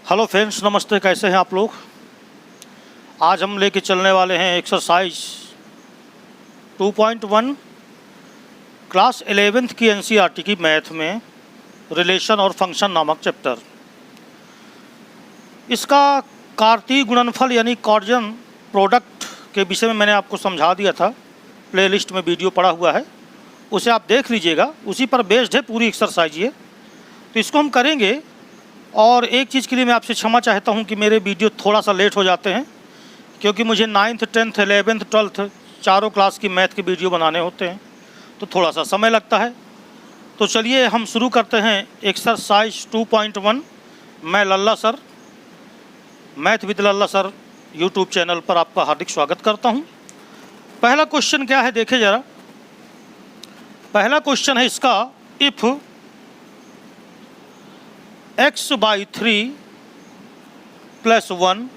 Hello friends, नमस्ते। कैसे हैं आप लोग? आज हम लेके चलने वाले हैं एक्सरसाइज 2.1 क्लास 11th की एनसीईआरटी की मैथ में रिलेशन और फंक्शन नामक चैप्टर। इसका कार्तीय गुणनफल यानी कॉर्जन प्रोडक्ट के विषय में मैंने आपको समझा दिया था। प्लेलिस्ट में वीडियो पड़ा हुआ है, उसे आप देख लीजिएगा। उसी पर बेस्ड है पूरी एक्सरसाइज ये। तो इसको हम करेंगे। और एक चीज़ के लिए मैं आपसे क्षमा चाहता हूं कि मेरे वीडियो थोड़ा सा लेट हो जाते हैं, क्योंकि मुझे 9th 10th 11th 12th चारों क्लास की मैथ के वीडियो बनाने होते हैं, तो थोड़ा सा समय लगता है। तो चलिए हम शुरू करते हैं एक्सरसाइज 2.1। मैं Lalla sir, math with Lalla sir YouTube channel पर आपका हार्दिक स्वागत करता हूं। पहला क्वेश्चन क्या है, देखिए ज़रा। पहला क्वेश्चन है इसका, इफ़ x/3 + 1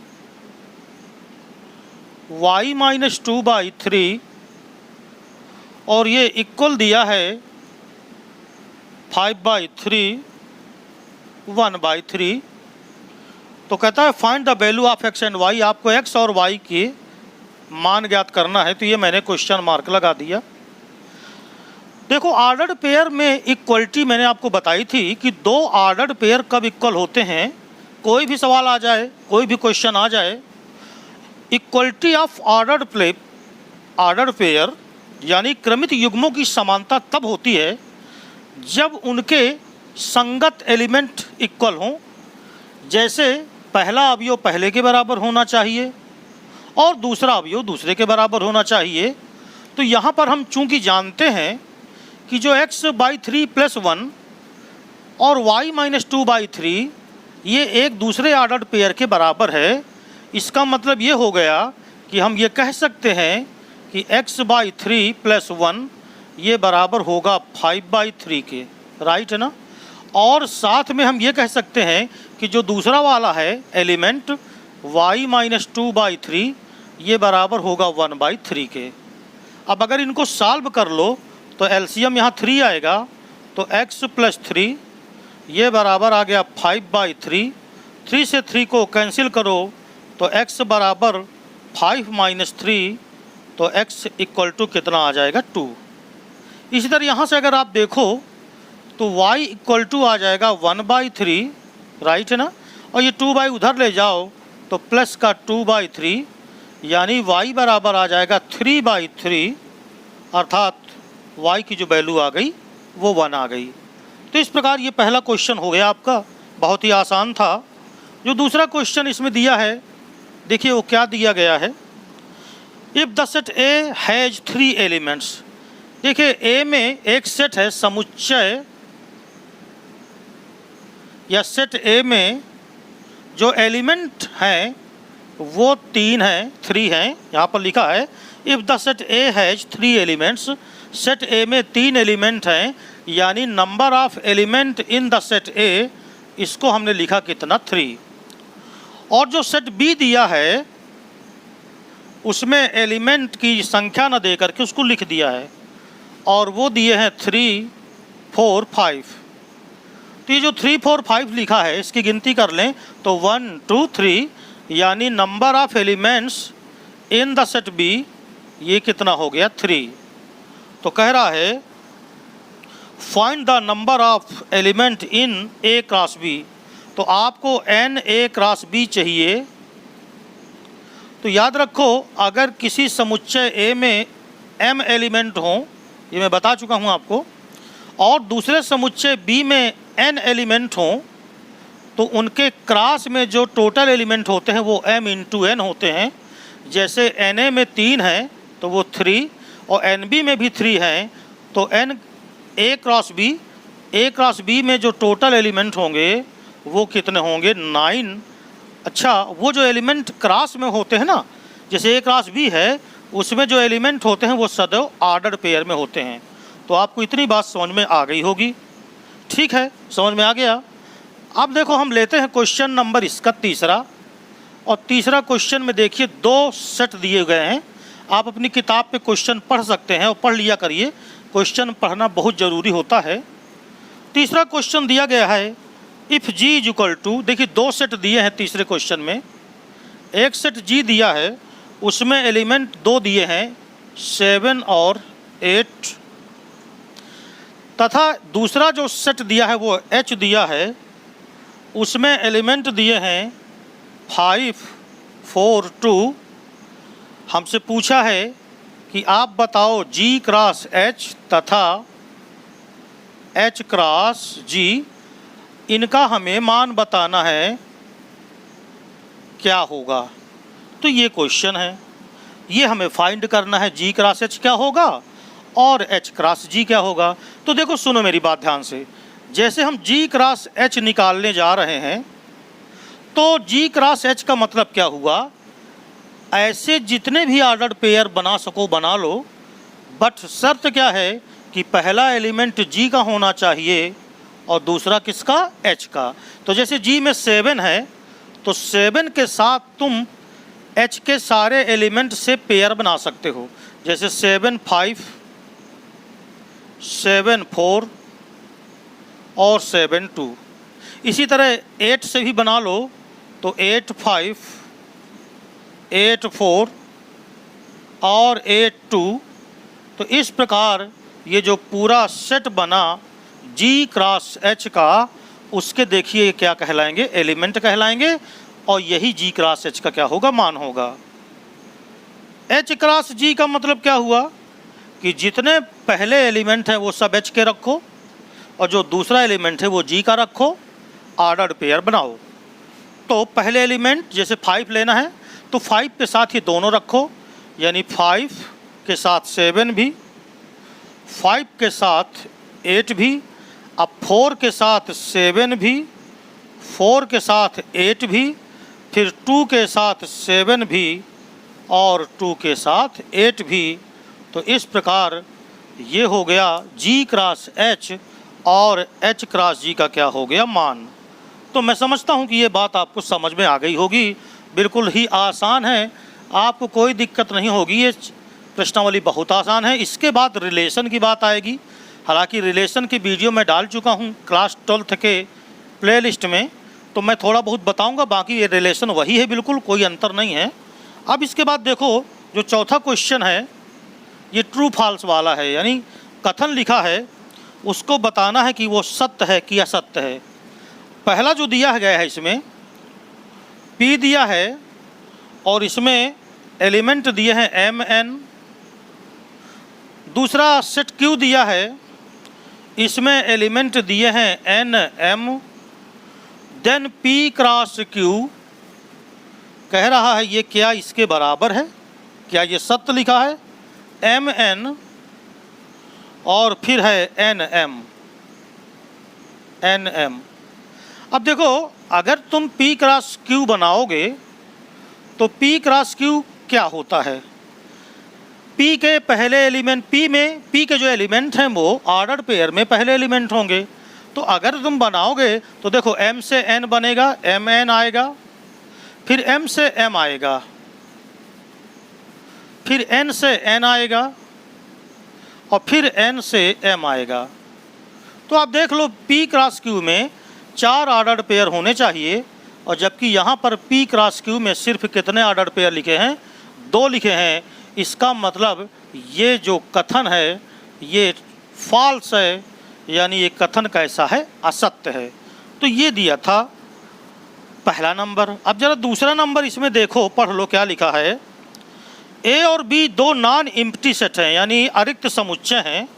y - 2/3 और ये इक्वल दिया है 5/3 1/3। तो कहता है find the value of x and y। आपको x और y के मान ज्ञात करना है। तो ये मैंने क्वेश्चन मार्क लगा दिया। देखो, ऑर्डर्ड पेयर में इक्वलिटी मैंने आपको बताई थी कि दो ऑर्डर्ड पेयर कब इक्वल होते हैं। कोई भी सवाल आ जाए, कोई भी क्वेश्चन आ जाए, इक्वलिटी ऑफ ऑर्डर्ड पेयर यानी क्रमित युग्मों की समानता तब होती है जब उनके संगत एलिमेंट इक्वल हों। जैसे पहला अवयव पहले के बराबर होना चाहिए और दूसरा अवयव दूसरे के बराबर होना चाहिए। तो यहाँ पर हम चूंकि जानते हैं कि जो x/3 + 1 और y - 2/3 ये एक दूसरे ऑर्डर्ड पेयर के बराबर है। इसका मतलब ये हो गया कि हम ये कह सकते हैं कि x/3 + 1 ये बराबर होगा 5/3 के, राइट है ना। और साथ में हम ये कह सकते हैं कि जो दूसरा वाला है एलिमेंट y - 2/3 ये बराबर होगा 1/3 के। अब अगर इनको सॉल्व कर लो तो एलसीएम यहाँ 3 आएगा। तो x + 3 ये बराबर आ गया 5/3। 3 से 3 को कैंसिल करो तो x बराबर 5 - 3, तो x = कितना आ जाएगा 2। इसी तरह यहाँ से अगर आप देखो तो y = आ जाएगा 1/3, राइट है ना। और ये 2 उधर ले जाओ तो प्लस का 2/3 यानी y बराबर आ जाएगा 3/3, अर्थात y की जो वैल्यू आ गई वो 1 आ गई। तो इस प्रकार ये पहला क्वेश्चन हो गया आपका, बहुत ही आसान था। जो दूसरा क्वेश्चन इसमें दिया है, देखिए वो क्या दिया गया है। If the set A has 3 elements. देखिए A में एक सेट है समुच्चय, या सेट A में जो एलिमेंट हैं वो 3 हैं, 3 हैं। यहाँ पर लिखा है if the set A has 3 elements. Set A में 3 एलिमेंट हैं, यानी number of element in the set A, इसको हमने लिखा कितना 3। और जो सेट B दिया है उसमें एलिमेंट की संख्या न दे करके उसको लिख दिया है, और वो दिए हैं 3 4 5। तो ये जो 3 4 5 लिखा है इसकी गिनती कर लें तो 1 2 3, यानी number of elements in the set B ये कितना हो गया 3। तो कह रहा है find the number of element in A cross B। तो आपको n A क्रॉस B चाहिए। तो याद रखो, अगर किसी समुच्चय A में m एलिमेंट हों, ये मैं बता चुका हूँ आपको, और दूसरे समुच्चय B में n एलिमेंट हों, तो उनके क्रॉस में जो टोटल एलिमेंट होते हैं वो m × n होते हैं। जैसे Na में 3 हैं तो वो 3, और NB में भी 3 हैं तो n A क्रॉस B में जो टोटल एलिमेंट होंगे वो कितने होंगे 9। अच्छा, वो जो एलिमेंट क्रॉस में होते हैं ना, जैसे A क्रॉस B है, उसमें जो एलिमेंट होते हैं वो सदैव ऑर्डर पेयर में होते हैं। तो आपको इतनी बात समझ में आ गई होगी, ठीक है, समझ में आ गया। अब देखो हम लेते हैं क्वेश्चन नंबर इसका तीसरा। और तीसरा क्वेश्चन में देखिए 2 सेट दिए गए हैं। आप अपनी किताब पे क्वेश्चन पढ़ सकते हैं और पढ़ लिया करिए, क्वेश्चन पढ़ना बहुत ज़रूरी होता है। तीसरा क्वेश्चन दिया गया है if G is equal to, देखिए दो सेट दिए हैं तीसरे क्वेश्चन में, एक सेट जी दिया है उसमें एलिमेंट दो दिए हैं 7 और 8, तथा दूसरा जो सेट दिया है वो एच दिया है, उसमें एलिमेंट दिए हैं 5, 4, 2। हमसे पूछा है कि आप बताओ जी क्रॉस एच तथा एच क्रॉस जी, इनका हमें मान बताना है, क्या होगा। तो ये क्वेश्चन है, ये हमें फाइंड करना है जी क्रॉस एच क्या होगा और एच क्रॉस जी क्या होगा। तो देखो सुनो मेरी बात ध्यान से, जैसे हम जी क्रॉस एच निकालने जा रहे हैं तो जी क्रॉस एच का मतलब क्या हुआ, ऐसे जितने भी ऑर्डर्ड पेयर बना सको बना लो, बट शर्त क्या है कि पहला एलिमेंट जी का होना चाहिए और दूसरा किसका, एच का। तो जैसे जी में 7 है तो 7 के साथ तुम एच के सारे एलिमेंट से पेयर बना सकते हो, जैसे 7, 5, 7, 4 और 7, 2। इसी तरह 8 से भी बना लो तो 8, 5, 8, 4 और 8, 2। तो इस प्रकार ये जो पूरा सेट बना जी क्रॉस एच का, उसके देखिए क्या कहलाएंगे, एलिमेंट कहलाएंगे, और यही जी क्रॉस एच का क्या होगा, मान होगा। एच क्रॉस जी का मतलब क्या हुआ कि जितने पहले एलिमेंट हैं वो सब एच के रखो और जो दूसरा एलिमेंट है वो जी का रखो, ऑर्डर्ड पेयर बनाओ। तो पहले एलिमेंट जैसे 5 लेना है तो 5 के साथ ये दोनों रखो, यानी 5 के साथ 7 भी, 5 के साथ 8 भी, अब 4 के साथ 7 भी, 4 के साथ 8 भी, फिर 2 के साथ 7 भी और 2 के साथ 8 भी। तो इस प्रकार ये हो गया जी क्रॉस एच और एच क्रॉस जी का क्या हो गया, मान। तो मैं समझता हूँ कि ये बात आपको समझ में आ गई होगी, बिल्कुल ही आसान है, आपको कोई दिक्कत नहीं होगी, ये प्रश्नावली बहुत आसान है। इसके बाद रिलेशन की बात आएगी, हालांकि रिलेशन की वीडियो मैं डाल चुका हूँ क्लास 12th के प्लेलिस्ट में, तो मैं थोड़ा बहुत बताऊँगा, बाकी ये रिलेशन वही है, बिल्कुल कोई अंतर नहीं है। अब इसके बाद देखो जो चौथा क्वेश्चन है ये ट्रू फॉल्स वाला है, यानी कथन लिखा है उसको बताना है कि वो सत्य है कि असत्य है। पहला जो दिया गया है इसमें P दिया है और इसमें एलिमेंट दिए हैं MN, दूसरा सेट Q दिया है, इसमें एलिमेंट दिए हैं NM, then P cross Q कह रहा है ये क्या इसके बराबर है, क्या ये सत्य लिखा है, MN और फिर है NM। अब देखो अगर तुम P क्रॉस Q बनाओगे तो P क्रॉस Q क्या होता है, P के पहले एलिमेंट, P के जो एलिमेंट हैं वो ऑर्डर्ड पेयर में पहले एलिमेंट होंगे। तो अगर तुम बनाओगे तो देखो M से N बनेगा, MN आएगा, फिर M से M आएगा, फिर N से N आएगा और फिर N से M आएगा। तो आप देख लो P क्रॉस Q में 4 ऑर्डर्ड पेयर होने चाहिए, और जबकि यहाँ पर P क्रॉस Q में सिर्फ कितने ऑर्डर्ड पेयर लिखे हैं, 2 लिखे हैं। इसका मतलब ये जो कथन है ये फॉल्स है, यानी ये कथन कैसा है, असत्य है। तो ये दिया था पहला नंबर। अब जरा दूसरा नंबर इसमें देखो, पढ़ लो क्या लिखा है। A और B 2 नॉन एम्प्टी सेट हैं, यानी अरिक्त समुच्चय हैं।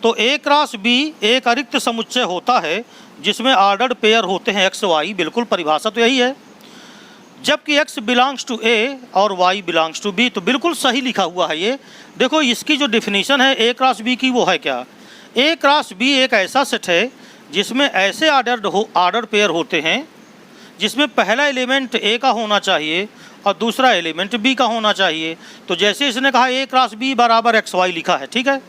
तो A क्रॉस B एक अरिक्त समुच्चय होता है जिसमें ऑर्डर्ड पेयर होते हैं x, y, बिल्कुल परिभाषा तो यही है। जबकि x बिलोंग्स टू A और y बिलोंग्स टू B, तो बिल्कुल सही लिखा हुआ है ये। देखो इसकी जो डिफिनीशन है A क्रॉस B की वो है क्या, A क्रॉस B एक ऐसा सेट है जिसमें ऐसे ऑर्डर्ड पेयर होते हैं जिसमें पहला एलिमेंट A का होना चाहिए और दूसरा एलिमेंट B का होना चाहिए। तो जैसे इसने कहा A क्रॉस B बराबर XY लिखा है, ठीक है,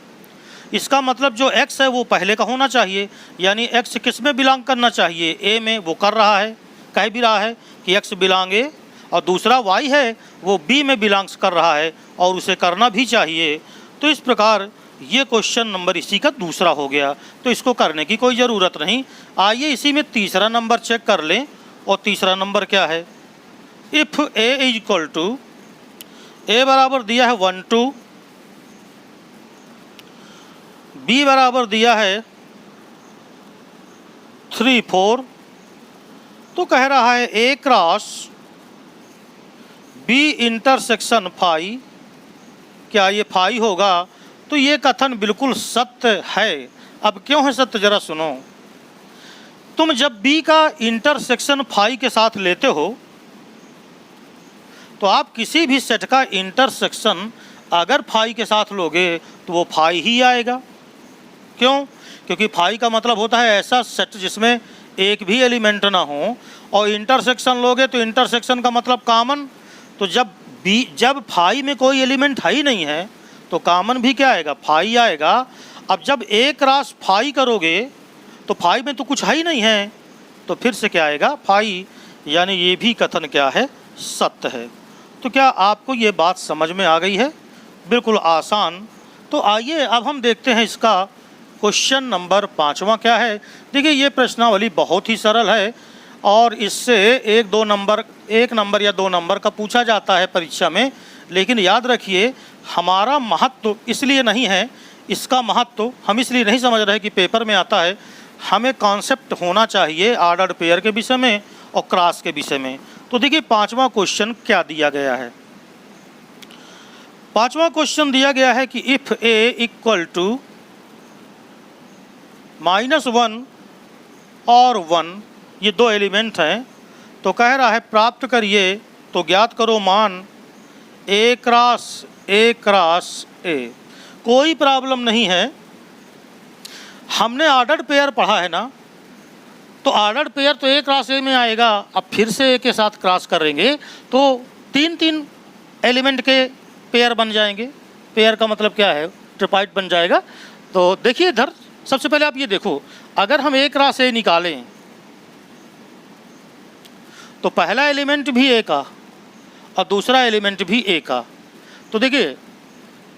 इसका मतलब जो x है वो पहले का होना चाहिए, यानी x किस में बिलोंग करना चाहिए, A में, वो कर रहा है, कह भी रहा है कि x बिलोंग A, और दूसरा y है वो B में बिलोंग्स कर रहा है और उसे करना भी चाहिए। तो इस प्रकार ये क्वेश्चन नंबर इसी का दूसरा हो गया, तो इसको करने की कोई ज़रूरत नहीं। आइए इसी में तीसरा नंबर चेक कर लें, और तीसरा नंबर क्या है, if A is equal to, A बराबर दिया है 1 2, बी बराबर दिया है 3 4, तो कह रहा है A cross B intersection phi, क्या ये फाई होगा? तो ये कथन बिल्कुल सत्य है। अब क्यों है सत्य, जरा सुनो। तुम जब बी का इंटरसेक्शन फाई के साथ लेते हो तो आप किसी भी सेट का इंटरसेक्शन अगर फाई के साथ लोगे तो वो फाई ही आएगा। क्यों? क्योंकि फाई का मतलब होता है ऐसा सेट जिसमें एक भी एलिमेंट ना हो, और इंटरसेक्शन लोगे तो इंटरसेक्शन का मतलब कॉमन। तो जब फाई में कोई एलिमेंट है ही नहीं है तो कॉमन भी क्या आएगा, फाई आएगा। अब जब ए क्रॉस फाई करोगे तो फाई में तो कुछ है ही नहीं है, तो फिर से क्या आएगा, फाई। यानी ये भी कथन क्या है, सत्य है। तो क्या आपको ये बात समझ में आ गई है? बिल्कुल आसान। तो आइए अब हम देखते हैं इसका क्वेश्चन नंबर 5वां क्या है। देखिए ये प्रश्नावली बहुत ही सरल है, और इससे एक नंबर या 2 नंबर का पूछा जाता है परीक्षा में। लेकिन याद रखिए, हमारा महत्व इसलिए नहीं है, इसका महत्व हम इसलिए नहीं समझ रहे कि पेपर में आता है। हमें कॉन्सेप्ट होना चाहिए ऑर्डर्ड पेयर के विषय में और क्रॉस के विषय में। तो देखिए 5वां क्वेश्चन क्या दिया गया है। 5वां क्वेश्चन दिया गया है कि इफ़ ए इक्वल टू -1 और 1, ये 2 एलिमेंट हैं, तो कह रहा है प्राप्त करिए, तो ज्ञात करो मान ए क्रॉस ए। कोई प्रॉब्लम नहीं है, हमने ऑर्डर्ड पेयर पढ़ा है ना, तो ऑर्डर्ड पेयर तो ए क्रॉस ए में आएगा। अब फिर से ए के साथ क्रॉस करेंगे तो 3 एलिमेंट के पेयर बन जाएंगे। पेयर का मतलब क्या है, ट्रिपाइट बन जाएगा। तो देखिए इधर सबसे पहले आप ये देखो, अगर हम ए क्रॉस ए निकालें तो पहला एलिमेंट भी ए का और दूसरा एलिमेंट भी ए का। तो देखिए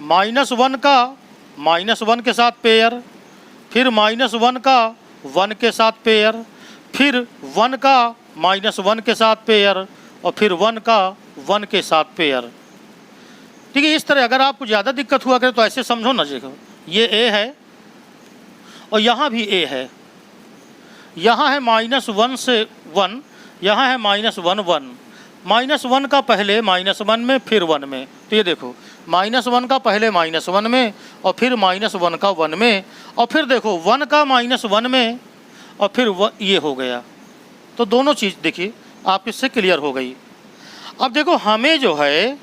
-1 का -1 के साथ पेयर, फिर -1 का 1 के साथ पेयर, फिर 1 का -1 के साथ पेयर, और फिर 1 का 1 के साथ पेयर। ठीक है, इस तरह अगर आपको ज़्यादा दिक्कत हुआ करे तो ऐसे समझो ना, देखो ये ए है और यहाँ भी ए है, यहाँ है -1 से 1, यहाँ है -1 1, -1 का पहले -1 में फिर 1 में। तो ये देखो -1 का पहले -1 में और फिर -1 का 1 में, और फिर देखो 1 का -1 में और फिर ये हो गया। तो दोनों चीज़ देखिए आप इससे क्लियर हो गई। अब देखो हमें जो है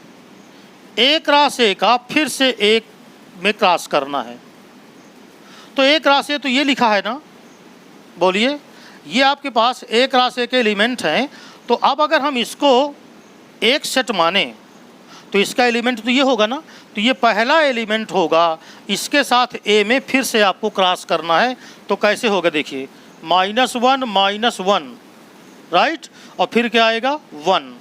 ए क्रॉस ए का फिर से एक में क्रॉस करना है। तो ए क्रॉस ए तो ये लिखा है ना, बोलिए, ये आपके पास ए क्रॉस ए के एलिमेंट हैं। तो अब अगर हम इसको एक सेट माने तो इसका एलिमेंट तो ये होगा ना, तो ये पहला एलिमेंट होगा, इसके साथ ए में फिर से आपको क्रॉस करना है। तो कैसे होगा, देखिए -1 -1, राइट, और फिर क्या आएगा 1,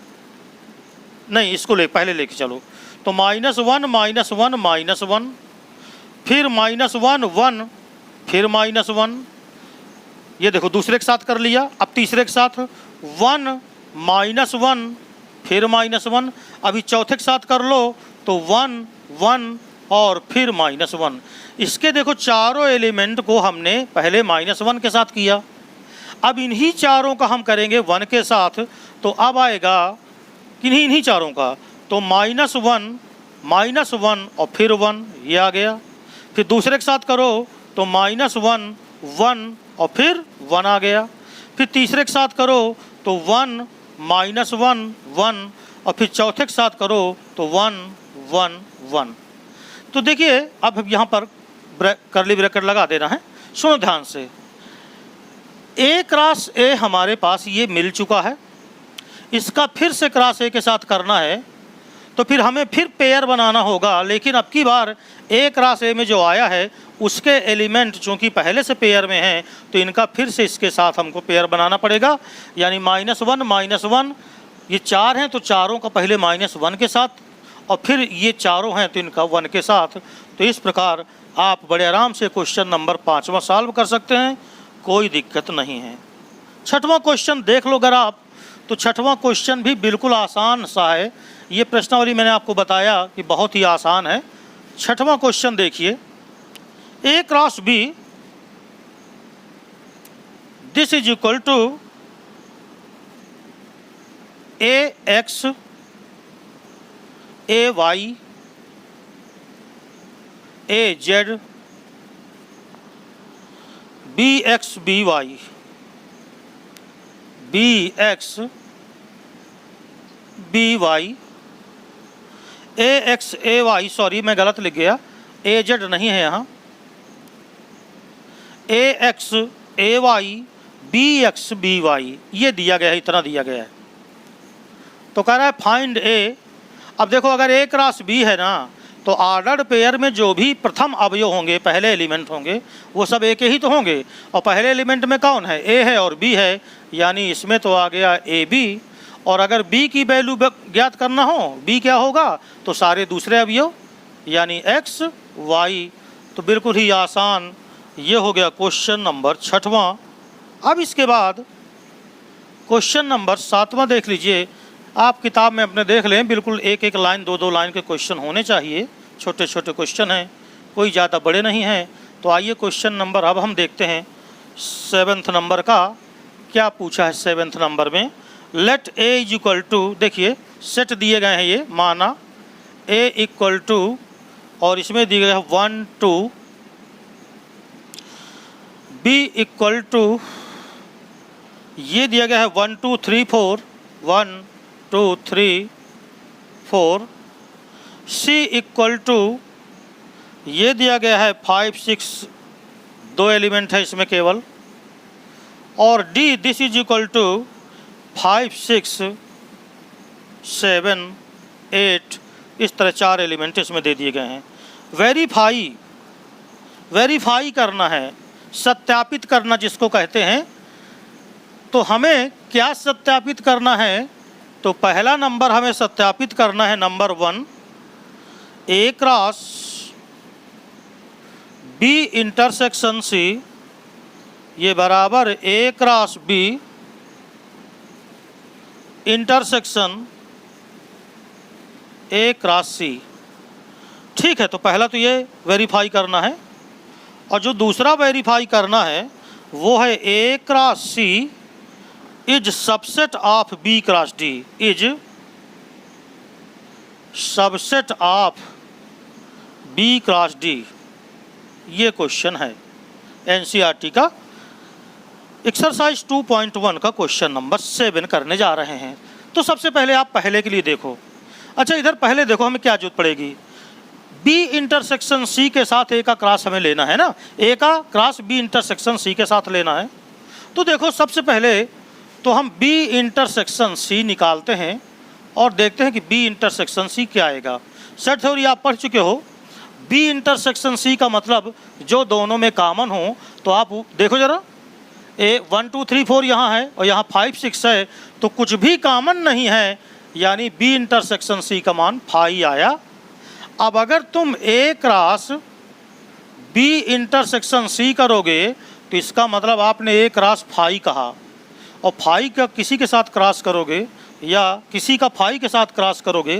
नहीं इसको पहले लेके चलो। तो -1 -1 -1, फिर -1 1, फिर -1, ये देखो दूसरे के साथ कर लिया। अब तीसरे के साथ 1 -1, फिर -1, अभी चौथे के साथ कर लो तो 1 1 और फिर -1। इसके देखो चारों एलिमेंट को हमने पहले -1 के साथ किया, अब इन्हीं चारों का हम करेंगे 1 के साथ। तो अब आएगा इन्हीं चारों का, तो -1 और फिर 1, ये आ गया। फिर दूसरे के साथ करो तो -1 1 और फिर 1 आ गया। फिर तीसरे के साथ करो तो 1 -1 1, और फिर चौथे के साथ करो तो 1 1 1। तो देखिए अब यहाँ पर कर्ली ब्रैकेट लगा देना है, सुनो ध्यान से। ए क्रॉस ए हमारे पास ये मिल चुका है, इसका फिर से क्रॉस ए के साथ करना है, तो फिर हमें फिर पेयर बनाना होगा। लेकिन अब की बार ए क्रॉस ए में जो आया है उसके एलिमेंट चूँकि पहले से पेयर में हैं, तो इनका फिर से इसके साथ हमको पेयर बनाना पड़ेगा। यानी -1 -1, ये 4 हैं तो चारों का पहले -1 के साथ, और फिर ये चारों हैं तो इनका 1 के साथ। तो इस प्रकार आप बड़े आराम से क्वेश्चन नंबर 5वां सॉल्व कर सकते हैं, कोई दिक्कत नहीं है। 6वां क्वेश्चन देख लो अगर आप, तो 6वां क्वेश्चन भी बिल्कुल आसान सा है। ये प्रश्नावली मैंने आपको बताया कि बहुत ही आसान है। 6वां क्वेश्चन देखिए, A cross B this is equal to A X A Y A Z B X B Y, B X B Y, A X A Y, sorry मैं गलत लिख गया, ए जेड नहीं है यहाँ, A X A Y B X B Y, ये दिया गया है, इतना दिया गया है। तो कह रहा है फाइंड ए। अब देखो अगर ए क्रॉस बी है ना, तो ऑर्डर्ड पेयर में जो भी प्रथम अवयव होंगे, पहले एलिमेंट होंगे, वो सब ए के ही तो होंगे। और पहले एलिमेंट में कौन है? ए है और बी है, यानी इसमें तो आ गया ए बी। और अगर बी की वैल्यू ज्ञात करना हो, बी क्या होगा, तो सारे दूसरे अवयव यानी एक्स वाई। तो बिल्कुल ही आसान ये हो गया क्वेश्चन नंबर 6वां। अब इसके बाद क्वेश्चन नंबर 7वां देख लीजिए। आप किताब में अपने देख लें, बिल्कुल एक एक लाइन, दो दो लाइन के क्वेश्चन होने चाहिए। छोटे छोटे क्वेश्चन हैं, कोई ज़्यादा बड़े नहीं हैं। तो आइए क्वेश्चन नंबर अब हम देखते हैं 7वें नंबर का क्या पूछा है। 7वें नंबर में let A is equal to, देखिए सेट दिए गए हैं, ये माना ए इक्वल टू, और इसमें दिए गए हैं 1 2, बी इक्वल टू, ये दिया गया है 1 2 3 4, 1 2 3 4, सी इक्वल टू, ये दिया गया है 5 6, 2 एलिमेंट है इसमें केवल, और D this is equal to 5 6 7 8, इस तरह 4 एलिमेंट इसमें दे दिए गए हैं। वेरीफाई करना है, सत्यापित करना जिसको कहते हैं। तो हमें क्या सत्यापित करना है? तो पहला नंबर हमें सत्यापित करना है, number 1, A cross B intersection C, ये बराबर A cross B intersection A cross C. ठीक है, तो पहला तो ये वेरीफाई करना है। और जो दूसरा वेरीफाई करना है वो है A cross C is subset of B cross D, is subset of B cross D. ये क्वेश्चन है एनसीईआरटी का एक्सरसाइज 2.1 का क्वेश्चन नंबर 7 करने जा रहे हैं। तो सबसे पहले आप पहले के लिए देखो। अच्छा, इधर पहले देखो हमें क्या जरूरत पड़ेगी। बी इंटरसेक्शन सी के साथ ए का क्रॉस हमें लेना है ना, ए का क्रॉस बी इंटरसेक्शन सी के साथ लेना है। तो देखो सबसे पहले तो हम बी इंटरसेक्शन सी निकालते हैं और देखते हैं कि बी इंटरसेक्शन सी क्या आएगा। सेट थ्योरी आप पढ़ चुके हो। बी इंटरसेक्शन सी का मतलब जो दोनों में कॉमन हो। तो आप देखो जरा, ए 1 2 3 4 यहाँ है और यहाँ 5 6 है, तो कुछ भी कॉमन नहीं है, यानी बी इंटरसेक्शन सी का मान 5 आया। अब अगर तुम ए क्रॉस बी इंटरसेक्शन सी करोगे तो इसका मतलब आपने ए क्रॉस 5 कहा, और 5 का किसी के साथ क्रॉस करोगे या किसी का 5 के साथ क्रॉस करोगे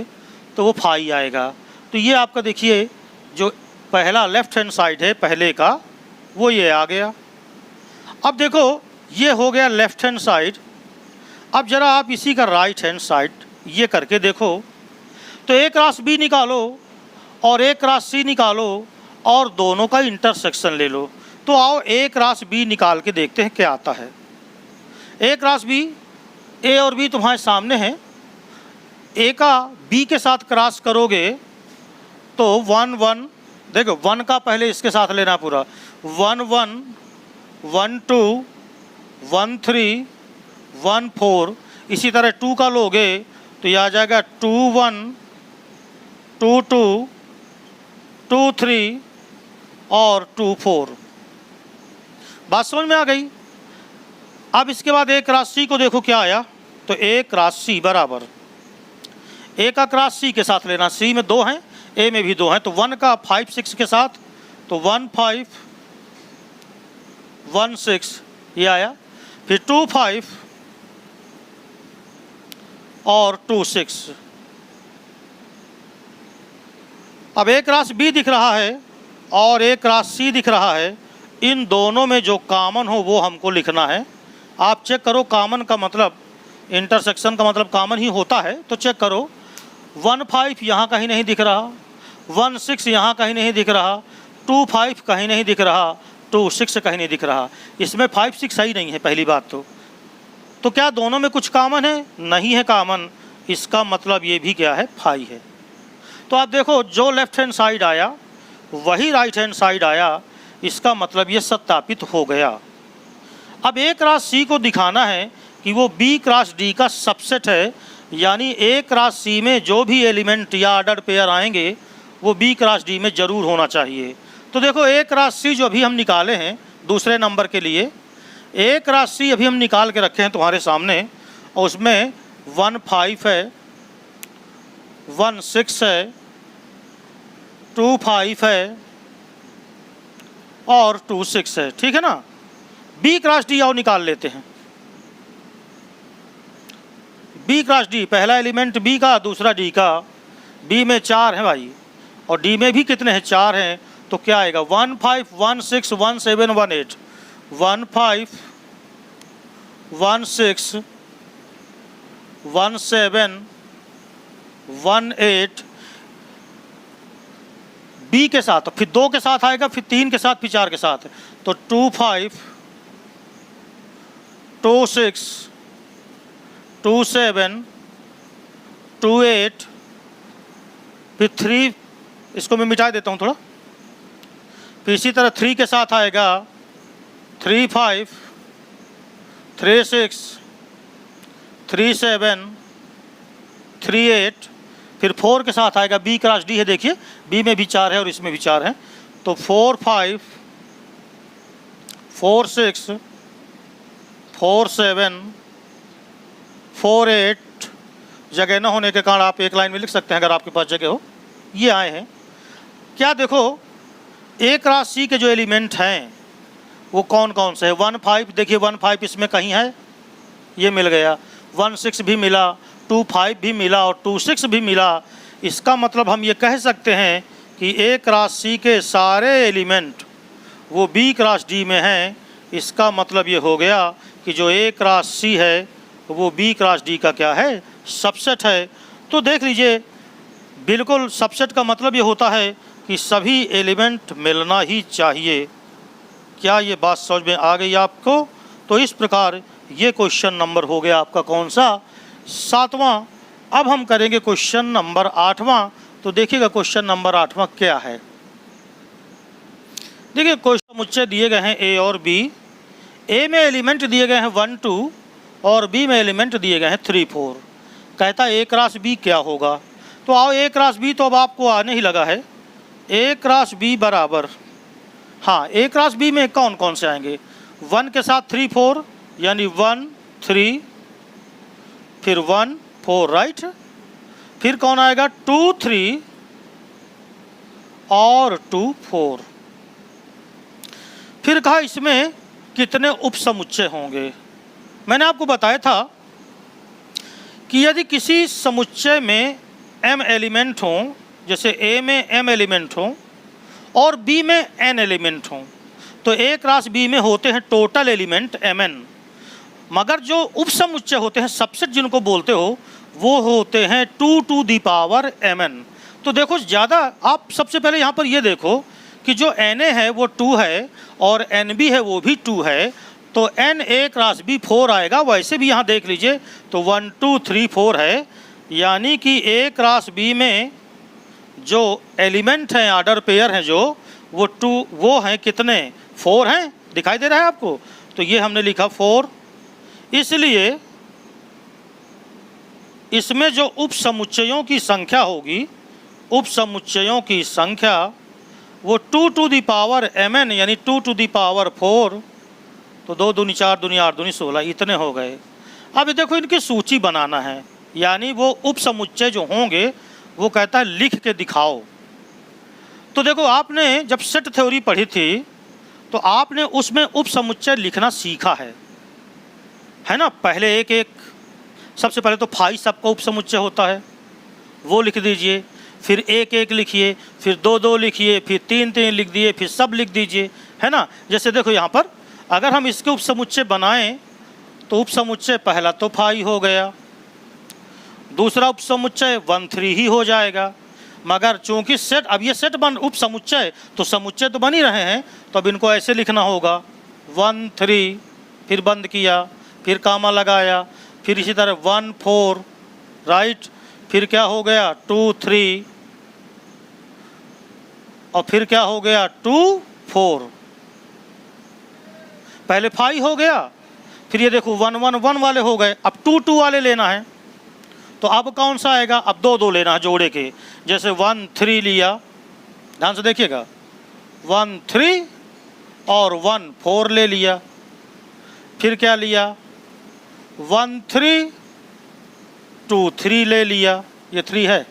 तो वो 5 आएगा। तो ये आपका देखिए जो पहला लेफ्ट हैंड साइड है पहले का, वो ये आ गया। अब देखो ये हो गया लेफ्ट हैंड साइड। अब ज़रा आप इसी का राइट हैंड साइड ये करके देखो। तो ए क्रॉस बी निकालो और ए क्रॉस सी निकालो और दोनों का इंटरसेक्शन ले लो। तो आओ ए क्रॉस बी निकाल के देखते हैं क्या आता है। ए क्रॉस बी, ए और बी तुम्हारे सामने हैं। ए का बी के साथ क्रॉस करोगे तो 1 1, देखो 1 का पहले इसके साथ लेना पूरा, 1 1 1 2 1 3 1 4। इसी तरह 2 का लोगे तो ये आ जाएगा 2 1 2 2 2 3 और 2 4। बात समझ में आ गई। अब इसके बाद ए क्रॉस सी को देखो क्या आया। तो ए क्रॉस सी बराबर, ए का क्रॉस सी के साथ लेना, सी में 2 हैं, ए में भी 2 हैं, तो 1 का 5 6 के साथ तो 1 5 1 6 ये आया, फिर 2 5 और 2 6। अब एक राशि बी दिख रहा है और एक राशि सी दिख रहा है, इन दोनों में जो कॉमन हो वो हमको लिखना है। आप चेक करो, कॉमन का मतलब, इंटरसेक्शन का मतलब कॉमन ही होता है, तो चेक करो। 1 5 यहाँ कहीं नहीं दिख रहा, 1 6 यहाँ कहीं नहीं दिख रहा, 2 5 कहीं नहीं दिख रहा, 2 6 कहीं नहीं दिख रहा। इसमें 5 6 सही नहीं है पहली बात तो क्या दोनों में कुछ कॉमन है? नहीं है कॉमन। इसका मतलब ये भी क्या है? 5 है। तो आप देखो, जो लेफ्ट हैंड साइड आया वही राइट हैंड साइड आया, इसका मतलब ये सत्यापित हो गया। अब एक राशि सी को दिखाना है कि वो बी क्रॉस डी का सबसेट है, यानी एक राशि सी में जो भी एलिमेंट या ऑर्डर पेयर आएंगे वो बी क्रॉस डी में ज़रूर होना चाहिए। तो देखो, एक राशि सी जो अभी हम निकाले हैं दूसरे नंबर के लिए, एक राशि सी अभी हम निकाल के रखे हैं तुम्हारे सामने, और उसमें 1 5 है, 1 6 है, 2 5 है और 2 6 है, ठीक है ना। बी क्रॉस डी आओ निकाल लेते हैं। बी क्रॉस डी, पहला एलिमेंट बी का, दूसरा डी का। बी में 4 है भाई, और डी में भी कितने हैं? 4 हैं। तो क्या आएगा? 1 5 1 6 1 7 1 8, 1 5 1 6 1 7 1 8 बी के साथ, तो फिर 2 के साथ आएगा, फिर 3 के साथ, फिर 4 के साथ। तो 2 5 2 6 2 7 2 8, फिर 3, इसको मैं मिटा देता हूँ थोड़ा। फिर इसी तरह 3 के साथ आएगा 3 5 3 6 3 7 3 8, फिर 4 के साथ आएगा, बी क्रॉस डी है, देखिए बी में भी 4 है और इसमें भी 4 है। तो 4 5 4 6 4 7 4 8, जगह न होने के कारण आप एक लाइन में लिख सकते हैं अगर आपके पास जगह हो। ये आए हैं। क्या देखो, एक राशि सी के जो एलिमेंट हैं वो कौन कौन से हैं? 1 5, देखिए 1 5 इसमें कहीं है, ये मिल गया। 1 6 भी मिला, 2 5 भी मिला और 2 6 भी मिला। इसका मतलब हम ये कह सकते हैं कि एक राशि के सारे एलिमेंट वो बी क्रॉस डी में हैं। इसका मतलब ये हो गया कि जो एक राशि है वो बी क्रॉस डी का क्या है? सबसेट है। तो देख लीजिए, बिल्कुल सबसेट का मतलब ये होता है कि सभी एलिमेंट मिलना ही चाहिए। क्या ये बात समझ में आ गई आपको? तो इस प्रकार ये क्वेश्चन नंबर हो गया आपका कौन सा? 7वां। अब हम करेंगे क्वेश्चन नंबर 8वां। तो देखिएगा क्वेश्चन नंबर 8वां क्या है। देखिए, क्वेश्चन मुझसे दिए गए हैं ए और बी। ए में एलिमेंट दिए गए हैं 1 2 और बी में एलिमेंट दिए गए हैं 3 4। कहता है ए क्रॉस बी क्या होगा? तो आओ, ए क्रॉस बी तो अब आपको आने ही लगा है। ए क्रॉस बी बराबर, हाँ, ए क्रॉस बी में कौन कौन से आएंगे? 1 के साथ 3 4, यानी 1 3 फिर 1 4, राइट। फिर कौन आएगा? 2 3 और 2 4। फिर कहा इसमें कितने उपसमुच्चय होंगे? मैंने आपको बताया था कि यदि किसी समुच्चय में m एलिमेंट हों, जैसे a में m एलिमेंट हों और b में n एलिमेंट हों, तो a क्रॉस b में होते हैं टोटल एलिमेंट mn। मगर जो उपसमुच्चय होते हैं, सबसेट जिनको बोलते हो, वो होते हैं 2 टू दी पावर mn। तो देखो, ज़्यादा आप सबसे पहले यहाँ पर ये देखो कि जो na है वो 2 है और nb है वो भी 2 है, तो n a क्रॉस b 4 आएगा। वैसे भी यहाँ देख लीजिए, तो 1 2 3 4 है, यानी कि a क्रॉस b में जो एलिमेंट हैं, ऑर्डर पेयर हैं जो, वो हैं कितने? 4 हैं। दिखाई दे रहा है आपको? तो ये हमने लिखा 4। इसलिए इसमें जो उपसमुच्चयों की संख्या होगी, उपसमुच्चयों की संख्या वो 2 टू दी पावर mn, यानी 2 टू दी पावर 4। तो 2 दूनी 4 दूनी 8 दूनी 16, इतने हो गए। अब देखो, इनकी सूची बनाना है, यानी वो उपसमुच्चय जो होंगे वो कहता है लिख के दिखाओ। तो देखो आपने जब सेट थ्योरी पढ़ी थी तो आपने उसमें उप समुच्चय लिखना सीखा है ना। पहले एक एक, सबसे पहले तो फाई सबका उप समुच्चय होता है, वो लिख दीजिए, फिर एक एक लिखिए, फिर दो दो लिखिए, फिर तीन तीन लिख दिए, फिर सब लिख दीजिए, है ना। जैसे देखो यहाँ पर अगर हम इसके उप समुच्चय बनाएं तो उप समुच्चय पहला तो फाई हो गया, दूसरा उप समुच्चय 1 3 ही हो जाएगा। मगर चूंकि सेट, अब ये सेट बन उप समुच्चय तो समुच्चय तो बन ही रहे हैं, तो अब इनको ऐसे लिखना होगा 1 3, फिर बंद किया, फिर कामा लगाया, फिर इसी तरह 1 4, राइट, फिर क्या हो गया 2 3, और फिर क्या हो गया 2 4। पहले 5 हो गया, फिर ये देखो 1 1 1 वाले हो गए, अब 2 2 वाले लेना है, तो अब कौन सा आएगा, अब 2 2 लेना है जोड़े के। जैसे 1 3 लिया, ध्यान से देखिएगा, 1 3 और 1 4 ले लिया, फिर क्या लिया 1 3 2 3 ले लिया, ये 3 है,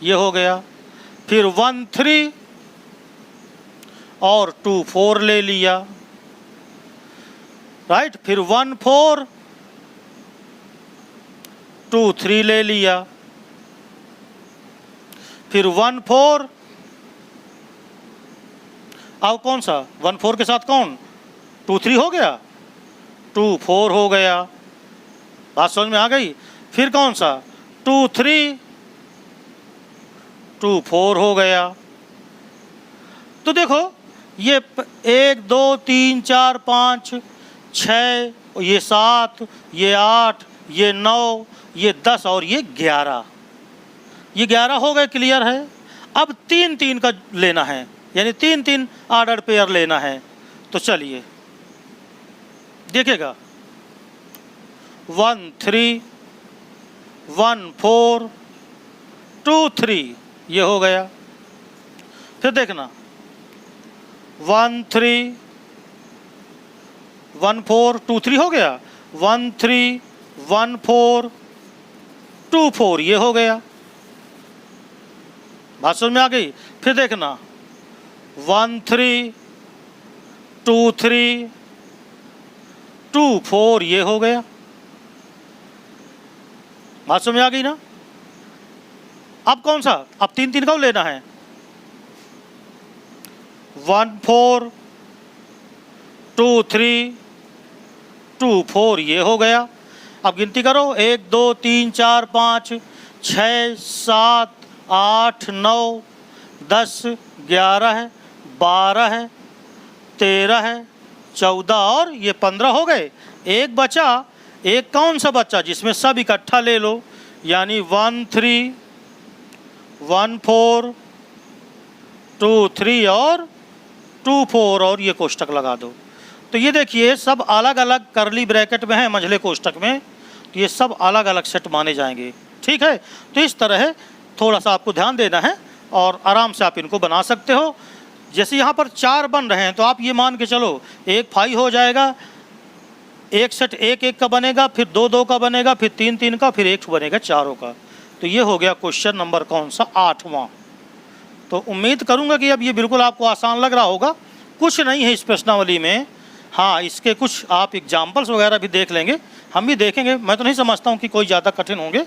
ये हो गया, फिर 1 3 और 2 4 ले लिया, राइट, फिर 1 4 2 3 ले लिया, फिर 1 4, अब कौन सा 1 4 के साथ कौन 2 3 हो गया, 2 4 हो गया, बात समझ में आ गई। फिर कौन सा 2 3 2 4 हो गया। तो देखो ये 1 2 3 4 5 6, ये 7, ये 8, ये 9, ये 10 और ये 11, ये 11 हो गए, क्लियर है। अब 3 3 का लेना है, यानी 3 3 ऑर्डर पेयर लेना है। तो चलिए देखिएगा 1 3 1 4 2 3, ये हो गया। फिर देखना 1 3 1 4 2 3 हो गया, 1 3 1 4 2 4, ये हो गया, बात समझ में आ गई। फिर देखना 1 3 2 3 2 4, ये हो गया, बात समझ में आ गई ना। अब कौन सा, अब 3 3 का लेना है, 1 4 2 3 2 4, ये हो गया। अब गिनती करो 1 2 3 4 5 6 7 8 9 10 11 है, 12 है, 13 है, 14 और ये 15 हो गए। एक बचा, एक कौन सा बच्चा जिसमें सब इकट्ठा ले लो, यानी 1 3 1 4 2 3 और 2 4, और ये कोष्टक लगा दो। तो ये देखिए सब अलग अलग करली ब्रैकेट में है मंझले कोष्टक में, तो ये सब अलग अलग सेट माने जाएंगे, ठीक है। तो इस तरह थोड़ा सा आपको ध्यान देना है और आराम से आप इनको बना सकते हो। जैसे यहाँ पर 4 बन रहे हैं तो आप ये मान के चलो एक 5 हो जाएगा, एक सेट 1 1 का बनेगा, फिर 2 2 का बनेगा, फिर 3 3 का, फिर एक बनेगा चारों का। तो ये हो गया क्वेश्चन नंबर कौन सा 8वां। तो उम्मीद करूँगा कि अब ये बिल्कुल आपको आसान लग रहा होगा। कुछ नहीं है इस प्रश्नावली में, हाँ इसके कुछ आप एग्जाम्पल्स वगैरह भी देख लेंगे, हम भी देखेंगे। मैं तो नहीं समझता हूँ कि कोई ज़्यादा कठिन होंगे,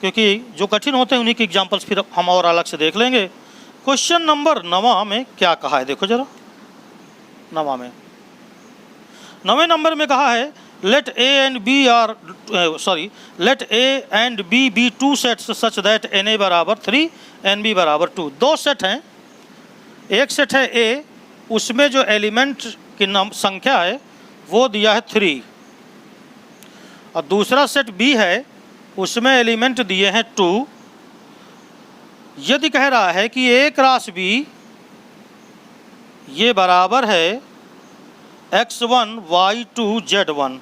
क्योंकि जो कठिन होते हैं उन्हीं के एग्जाम्पल्स फिर हम और अलग से देख लेंगे। क्वेश्चन नंबर 9 में क्या कहा है, देखो जरा। 9वें नंबर में कहा है let A and B be two sets such that NA बराबर 3 NB बराबर 2। 2 सेट हैं, एक सेट है A, उसमें जो एलिमेंट की संख्या है वो दिया है 3, और दूसरा सेट B है उसमें एलिमेंट दिए हैं 2। यदि कह रहा है कि A क्रॉस B ये बराबर है x1 y2 z1,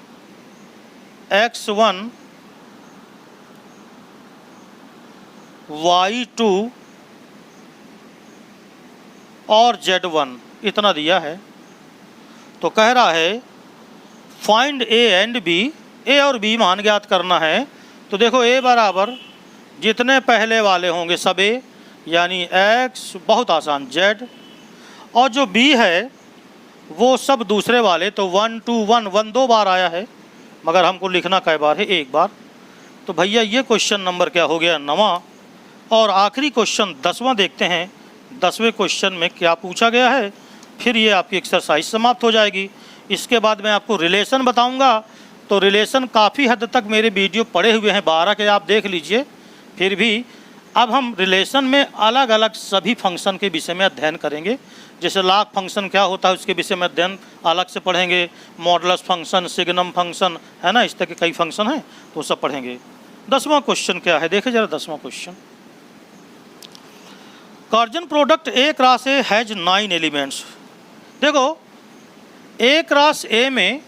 x1 y2 और z1 इतना दिया है, तो कह रहा है find A and B, A और B मान ज्ञात करना है। तो देखो A बराबर जितने पहले वाले होंगे सब A, यानी x बहुत आसान z, और जो b है वो सब दूसरे वाले, तो 1 2 1 1 2 बार आया है, मगर हमको लिखना कै बार है, एक बार। तो भैया ये क्वेश्चन नंबर क्या हो गया, 9वां। और आखिरी क्वेश्चन 10वां देखते हैं, 10वें क्वेश्चन में क्या पूछा गया है, फिर ये आपकी एक्सरसाइज समाप्त हो जाएगी। इसके बाद मैं आपको रिलेशन बताऊंगा। तो रिलेशन काफ़ी हद तक मेरे वीडियो पड़े हुए हैं, 12 के आप देख लीजिए। फिर भी अब हम रिलेशन में अलग अलग सभी फंक्शन के विषय में अध्ययन करेंगे। जैसे लॉग फंक्शन क्या होता है उसके विषय में अध्ययन अलग से पढ़ेंगे, मॉडुलस फंक्शन, सिग्नम फंक्शन, है ना, इस तरह के कई फंक्शन हैं, तो सब पढ़ेंगे। 10वां क्वेश्चन क्या है, देखिए जरा 10वां question. Cartesian product A cross A has 9 elements. देखो ए क्रॉस ए में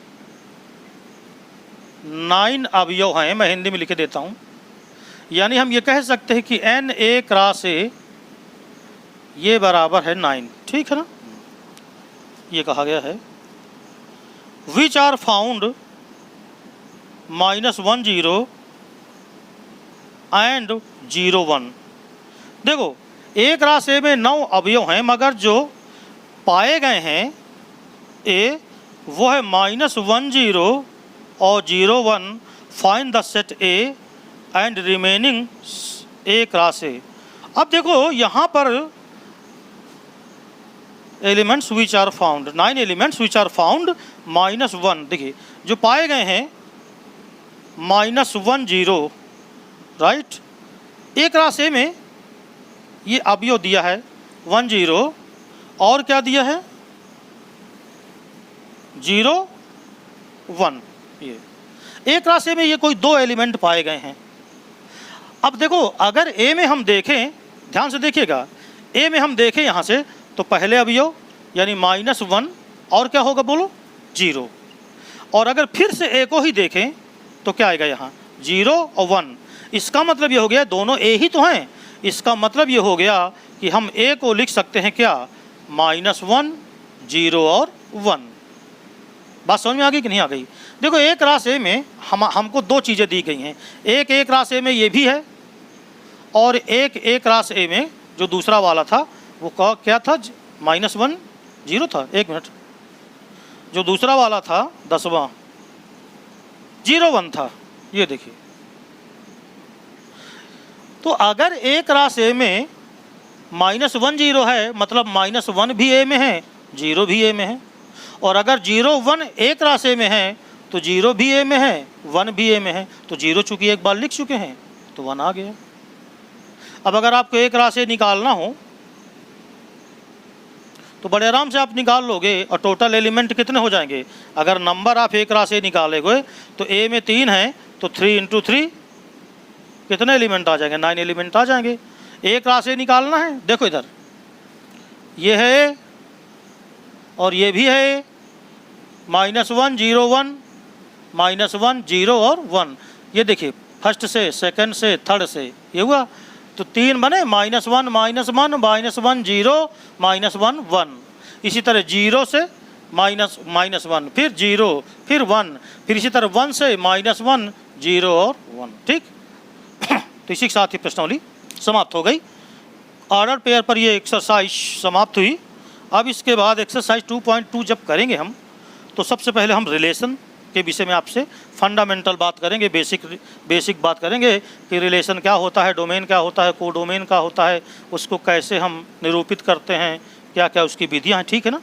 9 अवयव हैं, मैं हिंदी में लिख देता हूँ। यानी हम ये कह सकते हैं कि एन ए क्रॉस ए ये बराबर है 9, ठीक है ना, ये कहा गया है। Which are found -1 0 and 0 1। देखो ए क्रॉस ए में 9 अवयव हैं, मगर जो पाए गए हैं ए वो है -1 0 और 0 1। Find the set A and remaining A cross A. अब देखो यहाँ पर elements which are found, 9 elements which are found -1। देखिए जो पाए गए हैं -1 0, राइट। ए क्रॉस ए में ये अवयव दिया है 1 0, और क्या दिया है 0 1। ये ए क्रॉस ए में ये कोई 2 एलिमेंट पाए गए हैं। अब देखो अगर ए में हम देखें, ध्यान से देखिएगा, ए में हम देखें यहाँ से, तो पहले अवयव यानी -1 और क्या होगा बोलो 0। और अगर फिर से ए को ही देखें तो क्या आएगा यहाँ 0 और 1। इसका मतलब ये हो गया दोनों ए ही तो हैं। इसका मतलब ये हो गया कि हम ए को लिख सकते हैं क्या -1 0 और 1। बात समझ में आ गई कि नहीं आ गई। देखो ए क्रॉस ए में हमको 2 चीज़ें दी गई हैं। एक ए क्रॉस ए में ये भी है, और एक ए क्रॉस ए में जो दूसरा वाला था वो क्या था -1 0 था। एक मिनट, जो दूसरा वाला था 10वां 0 1 था, ये देखिए। तो अगर ए क्रॉस ए में -1 0 है, मतलब -1 भी ए में है, 0 भी ए में है। और अगर 0 1 ए क्रॉस ए में है तो 0 भी ए में है, 1 भी ए में है। तो 0 चूँकि एक बार लिख चुके हैं तो 1 आ गया। अब अगर आपको ए क्रॉस ए निकालना हो तो बड़े आराम से आप निकाल लोगे, और टोटल एलिमेंट कितने हो जाएंगे। अगर नंबर आप ए क्रॉस ए निकालेंगे तो ए में 3 है, तो 3 × 3 कितने एलिमेंट आ जाएंगे, 9 एलिमेंट आ जाएंगे। ए क्रॉस ए निकालना है, देखो इधर ये है और ये भी है, -1 0 1 -1 0 और 1। ये देखिए फर्स्ट से, सेकंड से, थर्ड से, ये हुआ। तो 3 बने, -1 -1 -1 0 -1 1। इसी तरह 0 से -1, फिर 0, फिर 1, फिर इसी तरह 1 से -1 0 और 1, ठीक। तो इसी के साथ ही प्रश्नावली समाप्त हो गई। ऑर्डर पेयर पर ये एक्सरसाइज समाप्त हुई। अब इसके बाद एक्सरसाइज 2.2 जब करेंगे हम, तो सबसे पहले हम रिलेशन के विषय में आपसे फंडामेंटल बात करेंगे, बेसिक बात करेंगे कि रिलेशन क्या होता है, डोमेन क्या होता है, कोडोमेन क्या होता है, उसको कैसे हम निरूपित करते हैं, क्या क्या उसकी विधियाँ हैं, ठीक है ना।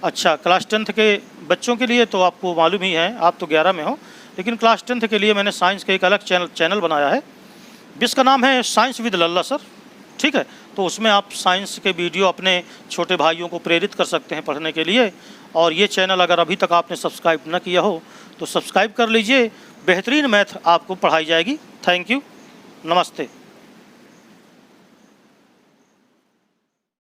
अच्छा, क्लास 10th के बच्चों के लिए तो आपको मालूम ही है, आप तो 11 में हो, लेकिन क्लास 10th के लिए मैंने साइंस का एक अलग चैनल बनाया है जिसका नाम है साइंस विद लल्ला सर, ठीक है। तो उसमें आप साइंस के वीडियो अपने छोटे भाइयों को प्रेरित कर सकते हैं पढ़ने के लिए। और ये चैनल अगर अभी तक आपने सब्सक्राइब न किया हो तो सब्सक्राइब कर लीजिए। बेहतरीन मैथ आपको पढ़ाई जाएगी। थैंक यू, नमस्ते।